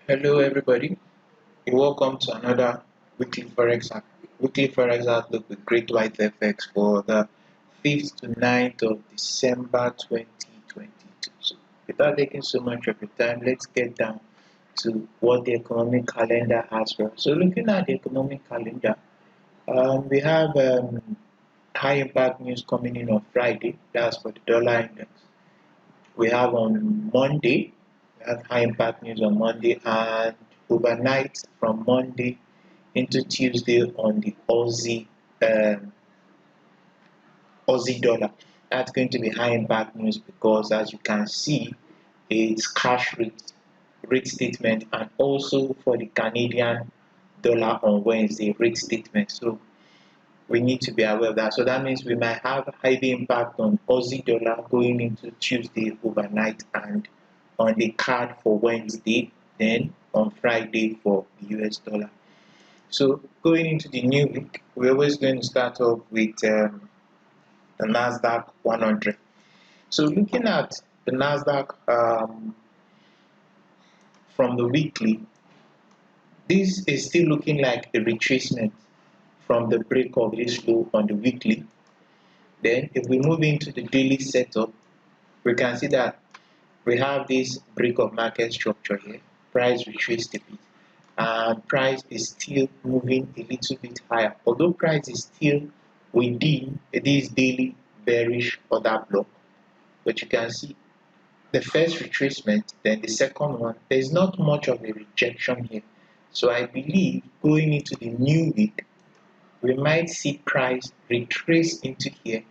Hello everybody, welcome to another weekly Forex outlook with Great White FX for the 5th to 9th of December 2022. So without taking so much of your time, let's get down to what the economic calendar has for us. So looking at the economic calendar, we have high impact news coming in on Friday. That's for the dollar index. We have on Monday, we have high impact news on Monday, and overnight from Monday into Tuesday on the Aussie dollar. That's going to be high impact news because, as you can see, it's cash rate statement, and also for the Canadian dollar on Wednesday rate statement. So we need to be aware of that. So that means we might have heavy impact on Aussie dollar going into Tuesday overnight, and on the card for Wednesday, then on Friday for the US dollar. So going into the new week, we're always going to start off with the NASDAQ 100. So looking at the NASDAQ from the weekly, this is still looking like a retracement from the break of this low on the weekly. Then if we move into the daily setup, we can see that we have this break of market structure here. Price retraced a bit, and price is still moving a little bit higher. Although price is still within this daily bearish order block, but you can see the first retracement, then the second one, there's not much of a rejection here. So I believe going into the new week, we might see price retrace into here,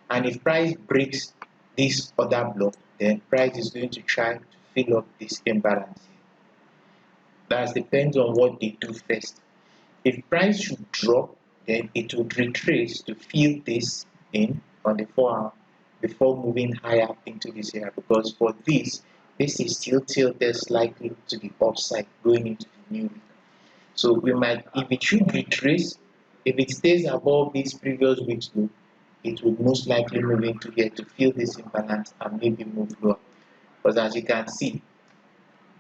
and if price breaks this order block, then price is going to try to fill up this imbalance here. That depends on what they do first. If price should drop, then it would retrace to fill this in on the 4-hour before moving higher into this area, because for this is still tilted slightly to the upside going into the new week. So we might, if it should retrace, if it stays above this previous week's low, it would most likely move into here to fill this imbalance and maybe move lower. But as you can see,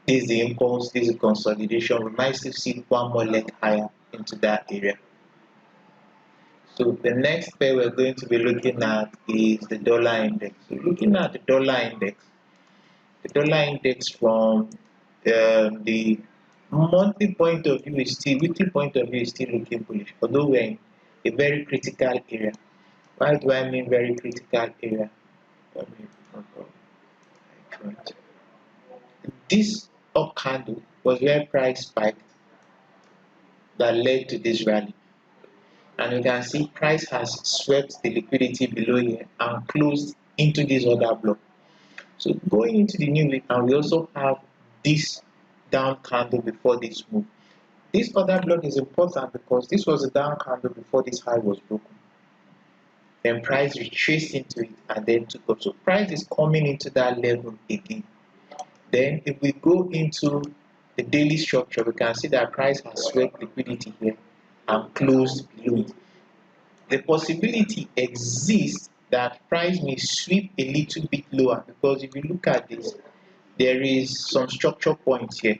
this is the impulse, this is consolidation. We might still see one more leg higher into that area. So the next pair we're going to be looking at is the dollar index. So looking at the dollar index from the monthly point of view is still, weekly point of view is still looking bullish, although we're in a very critical area. Why do I mean very critical area? This up candle was where price spiked that led to this rally, and you can see price has swept the liquidity below here and closed into this other block. So going into the new week, and we also have this down candle before this move. This other block is important because this was a down candle before this high was broken. Then price retraced into it and then took up. So price is coming into that level again. Then if we go into the daily structure, we can see that price has swept liquidity here and closed below it. The possibility exists that price may sweep a little bit lower, because if you look at this, there is some structure points here.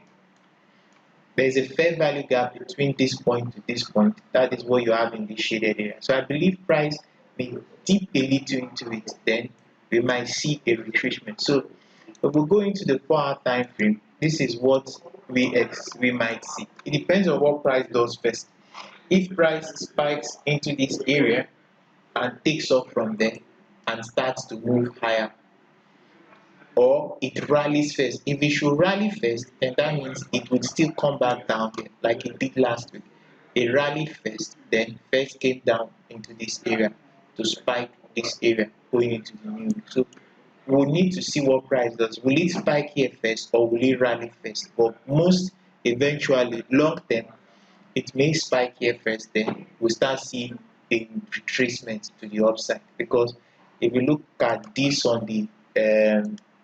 There is a fair value gap between this point to this point. That is what you have in the shaded area. So I believe price may dip a little into it, then we might see a retracement. So if we go into the 4-hour time frame, this is what we might see. It depends on what price does first. If price spikes into this area and takes off from there and starts to move higher, or it rallies first. If it should rally first, then that means it would still come back down here like it did last week. It rallied first, then first came down into this area to spike this area going into the new week. So we'll need to see what price does. Will it spike here first, or will it rally first? But most eventually, long term, it may spike here first, then we'll start seeing a retracement to the upside. Because if you look at this on the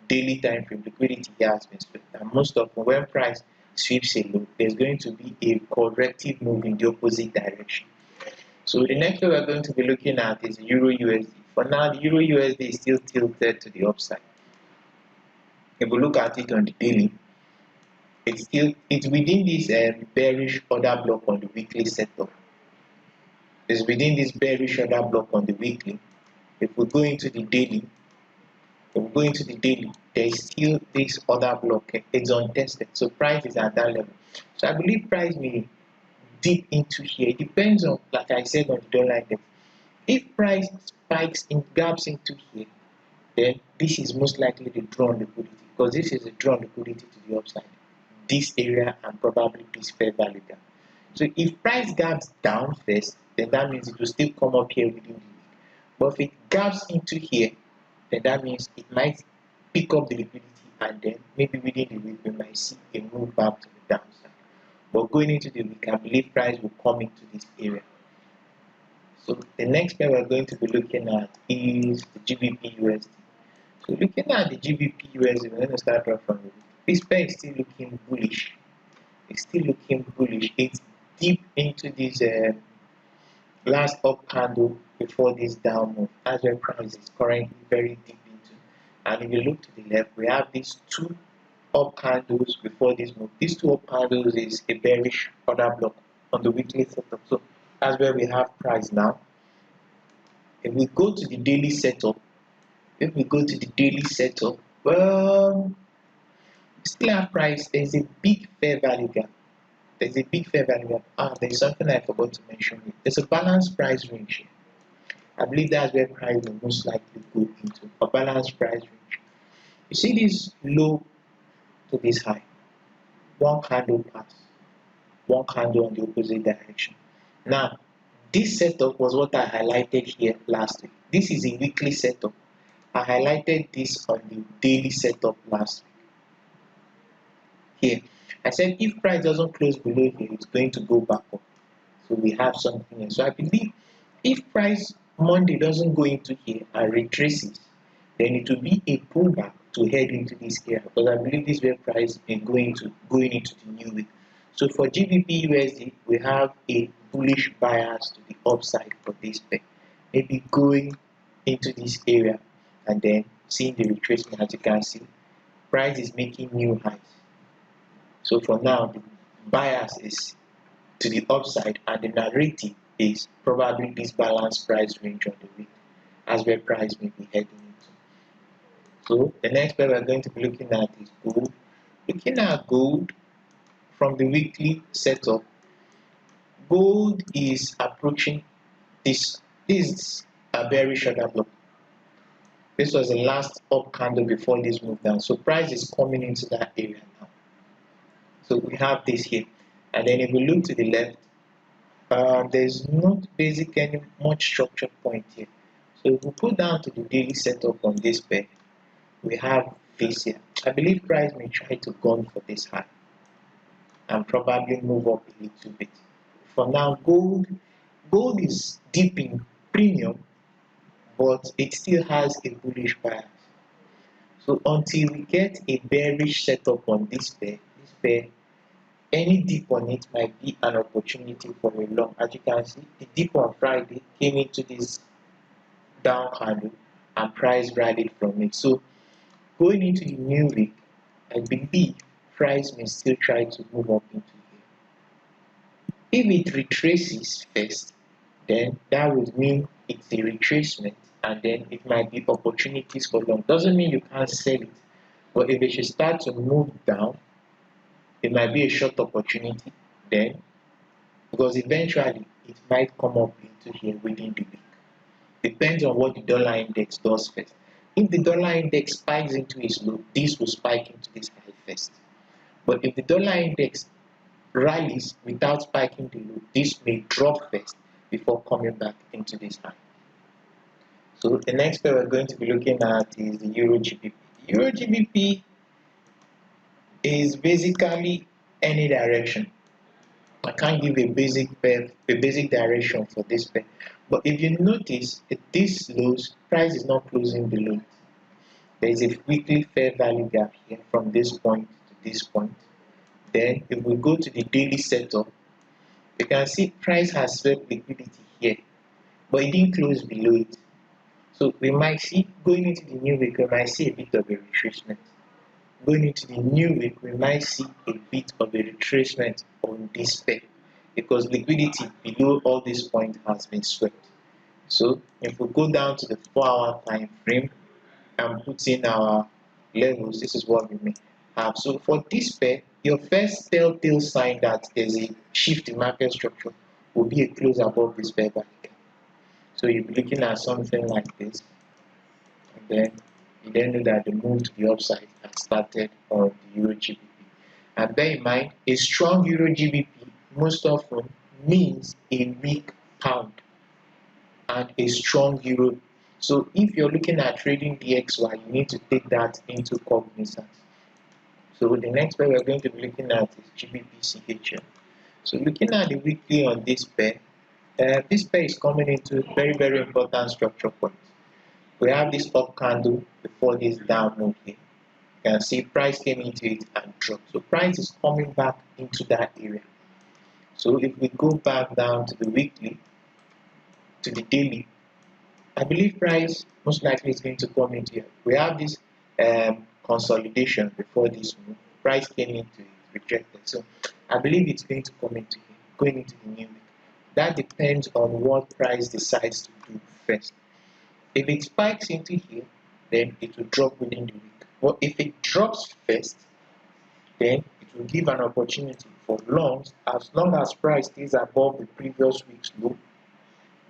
daily time frame, liquidity here has been split, and most often when price sweeps a low, there's going to be a corrective move in the opposite direction. So the next one we're going to be looking at is EURUSD. For now, the EURUSD is still tilted to the upside. If we look at it on the daily, it's within this bearish order block on the weekly setup. It's within this bearish order block on the weekly. If we go into the daily, there's still this order block. It's untested, so price is at that level. So I believe price may dip into here. It depends on, like I said, on the dollar index. If price spikes in gaps into here, then this is most likely the drawn liquidity, because this is a drawn liquidity to the upside. This area and probably this fair value gap. So if price gaps down first, then that means it will still come up here within the week. But if it gaps into here, then that means it might pick up the liquidity, and then maybe within the week we might see a move back to the downside. But going into the week, I believe price will come into this area. So the next pair we're going to be looking at is the GBPUSD. So looking at the GBPUSD, we're going to start off from the week. This pair is still looking bullish. It's still looking bullish. It's deep into this last up candle before this down move. That's where price is currently very deep into. And if you look to the left, we have these two up candles before this move. These two up candles is a bearish order block on the weekly setup. So that's where we have price now. If we go to the daily setup, well, still have price. There's a big fair value gap. There's something I forgot to mention here. There's a balanced price range here. I believe that's where price will most likely go into, a balanced price range. You see this low to this high. One candle pass, one candle on the opposite direction. Now, this setup was what I highlighted here last week. This is a weekly setup. I highlighted this on the daily setup last week. Here, I said if price doesn't close below here, it's going to go back up. So we have something here. So I believe if price Monday doesn't go into here and retraces, then it will be a pullback to head into this area, because I believe this is where price is going into the new week. So for GBPUSD, we have a bullish bias to the upside for this pair. Maybe going into this area and then seeing the retracement. As you can see, price is making new highs. So for now, the bias is to the upside, and the narrative is probably this balanced price range on the week, as where price may be heading into. So the next pair we're going to be looking at is gold. Looking at gold from the weekly setup, gold is approaching this. This is a bearish order block. This was the last up candle before this move down. So price is coming into that area now. So we have this here. And then if we look to the left, there's not any much structure point here. So if we put down to the daily setup on this pair, we have this here. I believe price may try to gun for this high and probably move up a little bit. For now, gold is deep in premium, but it still has a bullish bias. So until we get a bearish setup on this pair, any dip on it might be an opportunity for a long. As you can see, the dip on Friday came into this down candle and price rallied from it. So going into the new week, I believe price may still try to move up into here. If it retraces first, then that would mean it's a retracement, and then it might be opportunities for long. Doesn't mean you can't sell it, but if it should start to move down, it might be a short opportunity then, because eventually it might come up into here within the week. Depends on what the dollar index does first. If the dollar index spikes into its low, this will spike into this high first. But if the dollar index rallies without spiking the low, this may drop first before coming back into this high. So the next pair we're going to be looking at is the EURGBP. EURGBP is basically any direction. I can't give a basic direction for this pair. But if you notice, this lows, price is not closing below it. There is a weekly fair value gap here from this point to this point. Then if we go to the daily setup, you can see price has swept liquidity here, but it didn't close below it. So we might see, going into the new week, we might see a bit of a retracement. going into the new week, we might see a bit of a retracement on this pair because liquidity below all these points has been swept. So if we go down to the 4-hour time frame and put in our levels, this is what we may have. So for this pair, your first telltale sign that there's a shift in market structure will be a close above this pair back. So you'll be looking at something like this, and then you then know that the move to the upside has started on the EURGBP. And bear in mind, a strong EURGBP most often means a weak pound and a strong euro. So if you're looking at trading DXY, you need to take that into cognizance. So the next pair we're going to be looking at is GBPCHF. So looking at the weekly on this pair is coming into very important structure points. We have this up candle before this down move here. You can see price came into it and dropped. So price is coming back into that area. So if we go back down to the weekly, to the daily, I believe price most likely is going to come into here. We have this consolidation before this move. Price came into it, rejected. So I believe it's going to come into here, going into the new week. That depends on what price decides to do first. If it spikes into here, then it will drop within the week. But if it drops first, then it will give an opportunity for longs. As long as price stays above the previous week's low,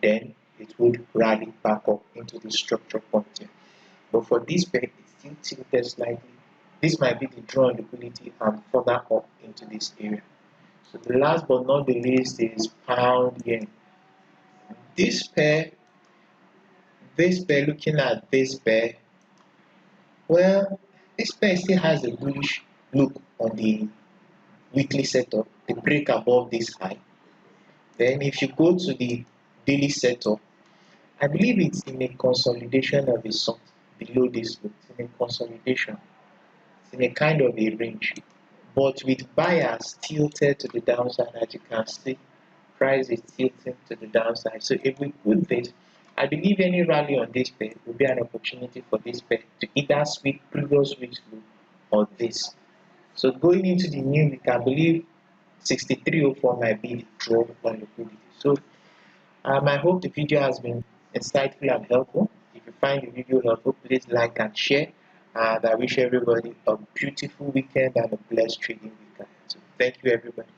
then it would rally back up into the structure point here. But for this pair, it's still tilted slightly. This might be the draw on liquidity and further up into this area. So the last but not the least is pound yen. This pair, looking at this pair, well, this pair still has a bullish look on the weekly setup, the break above this high. Then if you go to the daily setup, I believe it's in a consolidation of a sort below this look. It's in a consolidation. It's in a kind of a range. But with buyers tilted to the downside, as you can see, price is tilting to the downside. So if we put this, I believe any rally on this pair will be an opportunity for this pair to either sweep previous week's low or this. So going into the new week, I believe 6304 might be the draw on liquidity. So I hope the video has been insightful and helpful. If you find the video helpful, please like and share. And I wish everybody a beautiful weekend and a blessed trading weekend. So thank you, everybody.